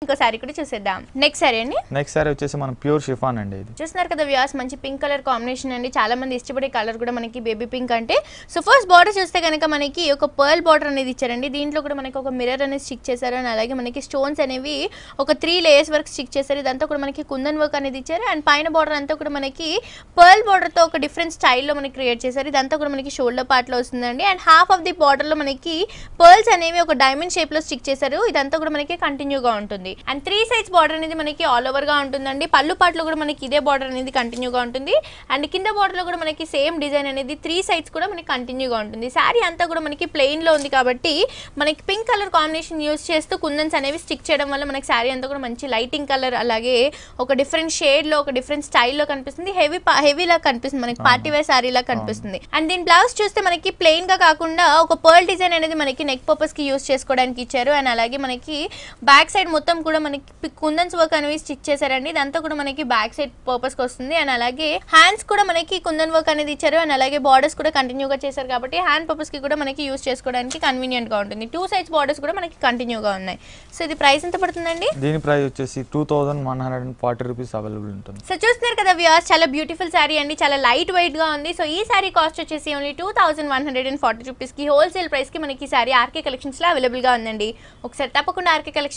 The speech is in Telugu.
ఇంకో సారీ కూడా చూసేద్దాం. నెక్స్ట్ సారీ అండి. నెక్స్ట్ సారీ వచ్చేసి మనం ప్యూర్ షిఫాన్ అండి. ఇది చూస్తున్నారు కదా వ్యూవర్స్, మంచి పింక్ కలర్ కాంబినేషన్ అండి. చాలా మంది ఇష్టపడే కలర్ కూడా మనకి బేబీ పింక్ అంటే. సో ఫస్ట్ బార్డర్ చూస్తే కనుక మనకి ఒక పర్ల్ బార్డర్ అనేది ఇచ్చారండి. దీంట్లో కూడా మనకి ఒక మిర్రర్ అనేది స్టిక్ చేశారు అండ్ అలాగే మనకి స్టోన్స్ అనేవి ఒక 3 లేయర్స్ వరకు స్టిక్ చేశారు. ఇదంతా కూడా మనకి కుందన్ వర్క్ అనేది ఇచ్చారు అండ్ పైన బార్డర్ అంతా కూడా మనకి పర్ల్ బార్డర్ తో ఒక డిఫరెంట్ స్టైల్లో మనకి క్రియేట్ చేశారు. ఇదంతా కూడా మనకి షోల్డర్ పార్ట్ లో వస్తుందండి and half of the border లో మనకి పర్ల్స్ అనేవి ఒక డైమండ్ షేప్ లో స్టిక్ చేశారు. ఇదంతా కూడా మనకి కంటిన్యూగా ఉంటుంది అండ్ 3 సైడ్స్ బార్డర్ అనేది మనకి ఆల్ ఓవర్ గా ఉంటుందండి. పళ్ళు పాటలో కూడా మనకి ఇదే బార్డర్ అనేది కంటిన్యూగా ఉంటుంది అండ్ కింద బార్డర్ లో కూడా మనకి సేమ్ డిజైన్ అనేది 3 సైడ్స్ కూడా మనకి కంటిన్యూగా ఉంటుంది. శారీ అంతా కూడా మనకి ప్లెయిన్ లో ఉంది కాబట్టి మనకి పింక్ కలర్ కాంబినేషన్ యూస్ చేస్తూ కుందన్స్ అనేవి స్టిక్ చేయడం వల్ల మనకి శారీ అంతా కూడా మంచి లైటింగ్ కలర్ అలాగే ఒక డిఫరెంట్ షేడ్ లో ఒక డిఫరెంట్ స్టైల్లో కనిపిస్తుంది. హెవీ లా కనిపిస్తుంది, మనకి పార్టీ వేర్ శారీ లా కనిపిస్తుంది. అండ్ దీని బ్లౌజ్ చూస్తే మనకి ప్లెయిన్ గా కాకుండా ఒక పర్ల్ డిజైన్ అనేది మనకి నెక్ పర్పస్ కి యూస్ చేసుకోవడానికి ఇచ్చారు అండ్ అలాగే మనకి బ్యాక్ సైడ్ మొత్తం కూడా మనకి కుందన్స్ వర్క్ అనేవి స్టిచ్ చేశారండి. ఇదంతా కూడా మనకి బ్యాక్ సైడ్ పర్పస్ కి వస్తుంది అండ్ అలాగే హ్యాండ్స్ కూడా మనకి కుందన్ వర్క్ అనేది ఇచ్చారు అండ్ అలాగే బార్డర్స్ కూడా కంటిన్యూగా చేశారు కాబట్టి హ్యాండ్ పర్పస్ కి కూడా మనకి యూస్ చేసుకోవడానికి కన్వీనియంట్ గా ఉంటుంది. 2 సైడ్స్ బార్డర్స్ కూడా మనకి కంటిన్యూగా ఉన్నాయి. సో ఇది ప్రైస్ ఎంత పడుతుందండి? దీని ప్రైస్ వచ్చేసి 2140 రూపీస్ అవైలబుల్ ఉంటుంది. సో చూస్తున్నారు కదా వ్యూవర్స్, చాలా బ్యూటిఫుల్ శారీ అండి, చాలా లైట్ వెయిట్ గా ఉంది. సో ఈ శారీ కాస్ట్ వచ్చేసి ఓన్లీ 2140 రూపీస్ కి హోల్సేల్ ప్రైస్ కి మనకి ఈ శారీ ఆర్కే కలెక్షన్స్ లో అవైలబుల్ గా ఉందండి. ఒకసారి తప్పకుండా ఆర్కే కలెక్షన్